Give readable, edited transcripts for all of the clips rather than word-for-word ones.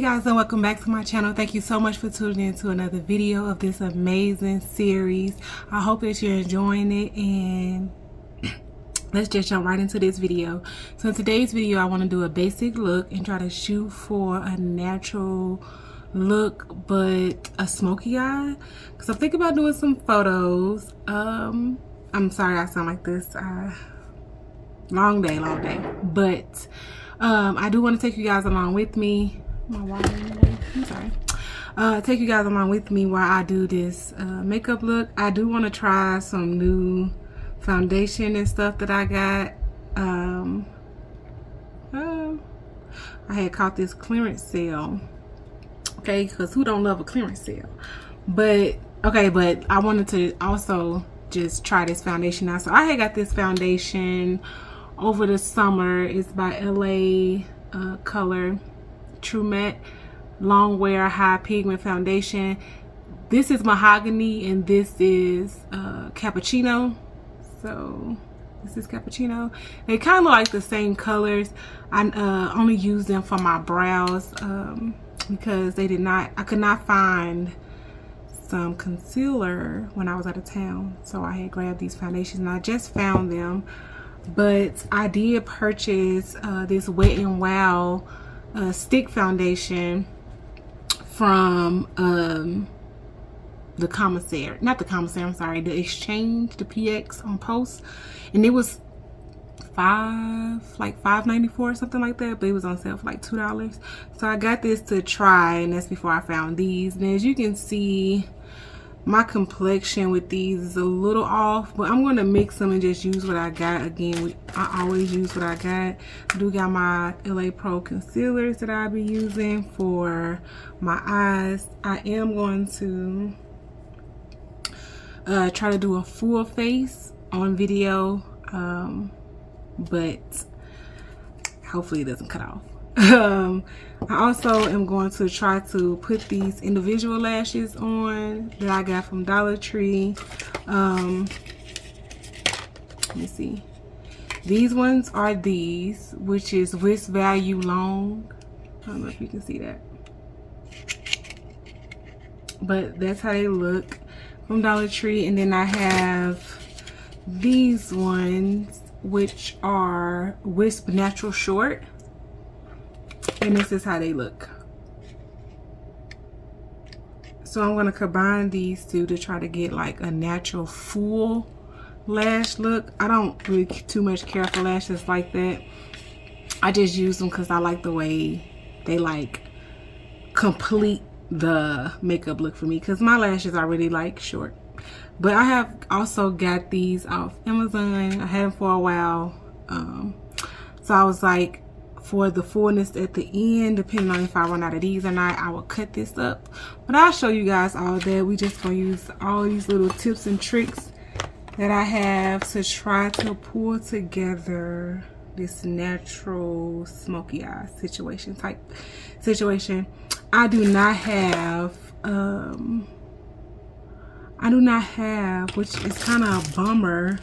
guys, and welcome back to my channel. Thank you so much for tuning in to another video of this amazing series. I hope that you're enjoying it, and let's just jump right into this video. So in today's video, I want to do a basic look and try to shoot for a natural look but a smoky eye, because I'm thinking about doing some photos. I'm sorry I sound like this. Long day, but I do want to take you guys along with me. I'm sorry. Take you guys along with me while I do this makeup look. I do want to try some new foundation and stuff that I got. I had caught this clearance sale, okay, because who don't love a clearance sale? But okay, but I wanted to also just try this foundation out. So I had got this foundation over the summer. It's by LA Color True Matte Long Wear High Pigment Foundation. This is mahogany and this is cappuccino. So this is cappuccino. They kind of look like the same colors. I only use them for my brows because I could not find some concealer when I was out of town, so I had grabbed these foundations and I just found them. But I did purchase this Wet n Wild stick foundation from the commissary, not the commissary, I'm sorry, the exchange, the PX on Post, and it was $5.94 or something like that, but it was on sale for like $2. So I got this to try, and that's before I found these. And as you can see, my complexion with these is a little off, but I'm going to mix them and just use what I got. Again, I always use what I got. I do got my LA Pro concealers that I'll be using for my eyes. I am going to try to do a full face on video, but hopefully it doesn't cut off. I also am going to try to put these individual lashes on that I got from Dollar Tree. Let me see. These ones are these, which is Whisk Value Long. I don't know if you can see that, but that's how they look from Dollar Tree. And then I have these ones, which are Wisp Natural Short, and this is how they look. So I'm going to combine these two to try to get like a natural full lash look. I don't really too much care for lashes like that. I just use them because I like the way they like complete the makeup look for me, because my lashes are really like short. But I have also got these off Amazon. I had them for a while, so I was like, for the fullness at the end, depending on if I run out of these or not, I will cut this up. But I'll show you guys all that. We just gonna use all these little tips and tricks that I have to try to pull together this natural smoky eye situation. I do not have, which is kind of a bummer,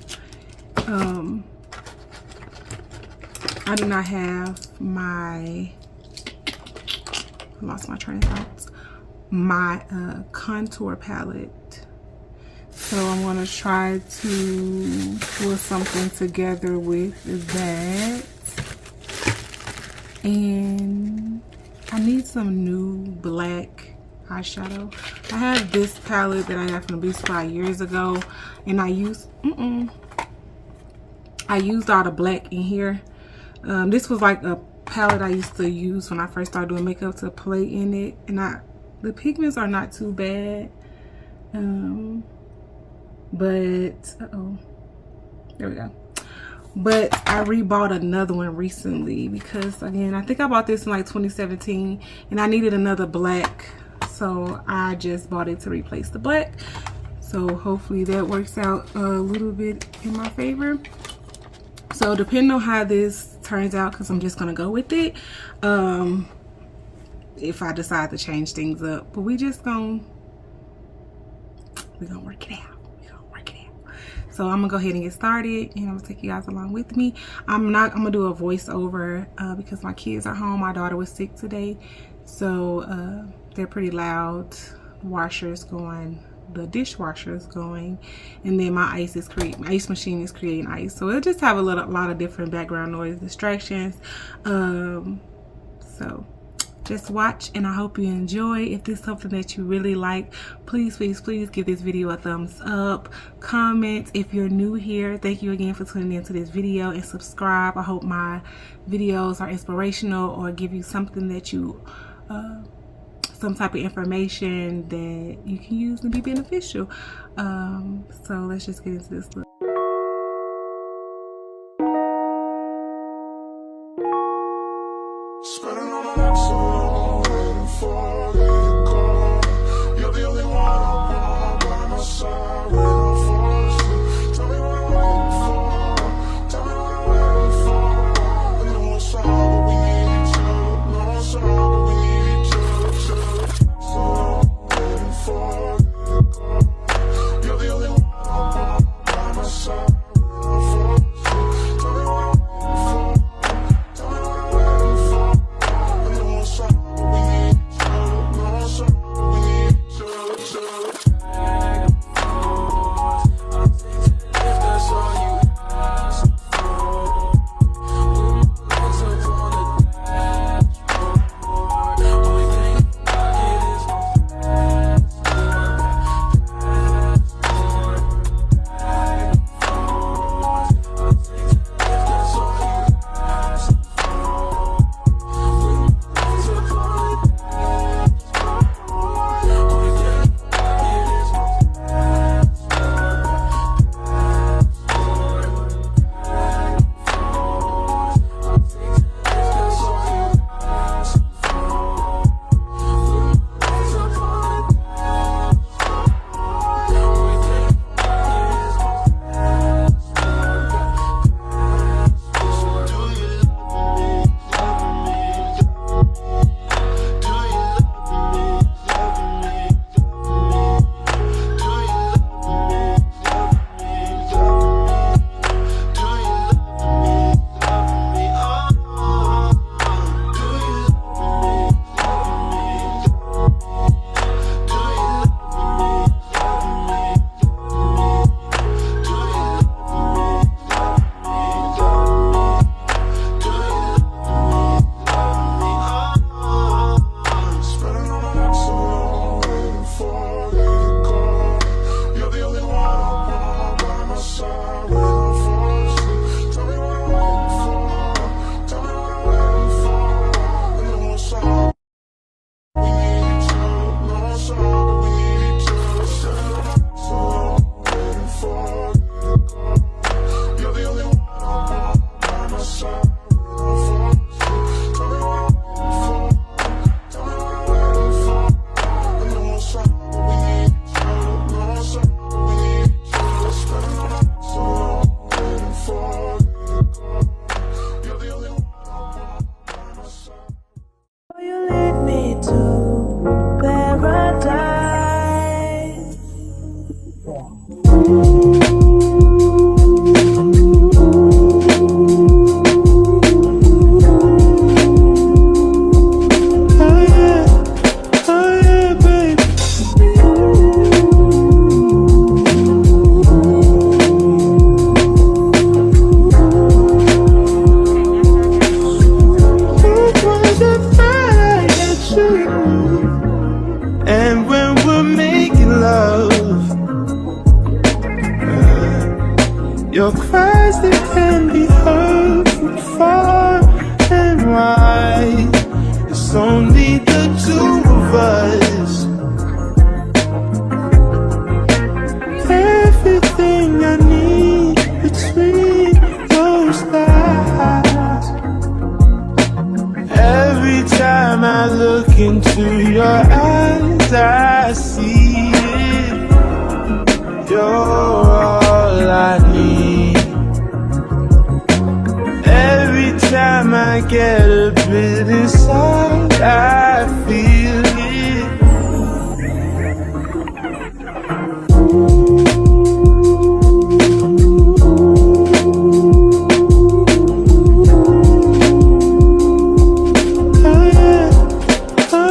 I do not have I lost my train of thoughts, my contour palette. So I'm going to try to pull something together with that. And I need some new black eyeshadow. I have this palette that I got from the Beauty Supply years ago, and I used all the black in here. This was like a palette I used to use when I first started doing makeup to play in it, and the pigments are not too bad, but there we go. But I rebought another one recently because, again, I think I bought this in like 2017 and I needed another black, so I just bought it to replace the black. So hopefully that works out a little bit in my favor. So depending on how this turns out, because I'm just gonna go with it, if I decide to change things up, but we're gonna work it out. So I'm gonna go ahead and get started, and I'm gonna take you guys along with me. I'm gonna do a voiceover because my kids are home. My daughter was sick today, So they're pretty loud. Washers going, the dishwasher is going, and then my ice machine is creating ice. So it'll just have a lot of different background noise distractions. So just watch, and I hope you enjoy. If this is something that you really like, please give this video a thumbs up. Comment if you're new here. Thank you again for tuning into this video, and subscribe. I hope my videos are inspirational or give you something that you some type of information that you can use and be beneficial. So let's just get into this look. Spending all my nights alone, waiting for you to call. You're the only one I want by my side when I fall asleep. Tell me what I'm waiting for. Tell me what I'm waiting for. I know it's hard, but we need each other. No, it's hard, but we need each other. So I'm waiting for you to call. You're the only one I want by my side when I fall asleep. Tell me what I'm waiting for. Tell me what I'm waiting for. I know it's hard, but we need each other. No, it's hard, but we need each other. And when we're making love, your cries, they can be heard from far and wide. It's only the two of us. Everything I need between those thighs. Every time I look into your eyes, I see it. You're all I need. Every time I get a bit inside, I feel it. Oh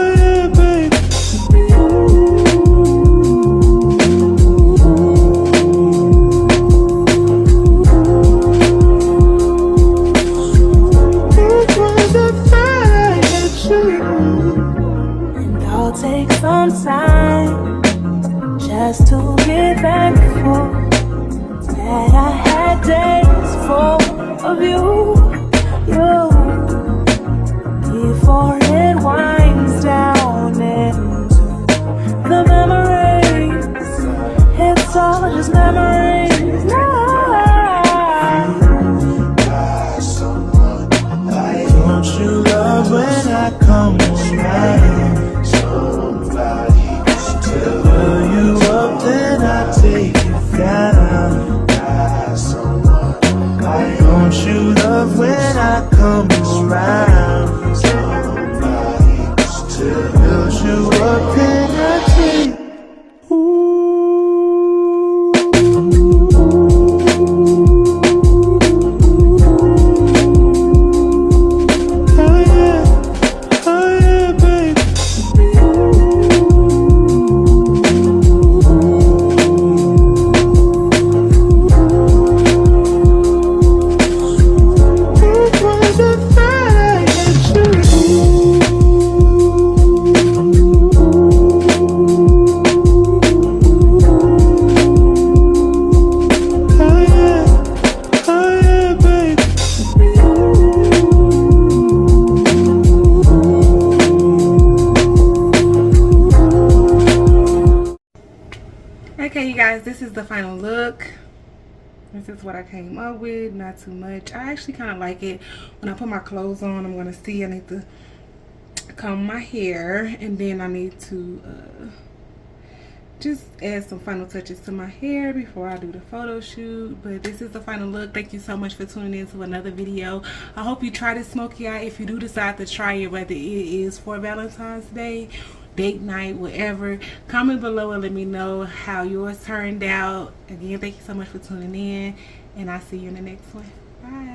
is the final look. This is what I came up with. Not too much. I actually kind of like it. When I put my clothes on, I'm gonna see. I need to comb my hair, and then I need to just add some final touches to my hair before I do the photo shoot. But this is the final look. Thank you so much for tuning in to another video. I hope you try this smoky eye. If you do decide to try it, whether it is for Valentine's Day, date night, whatever, comment below and let me know how yours turned out. Again, thank you so much for tuning in, and I'll see you in the next one. Bye.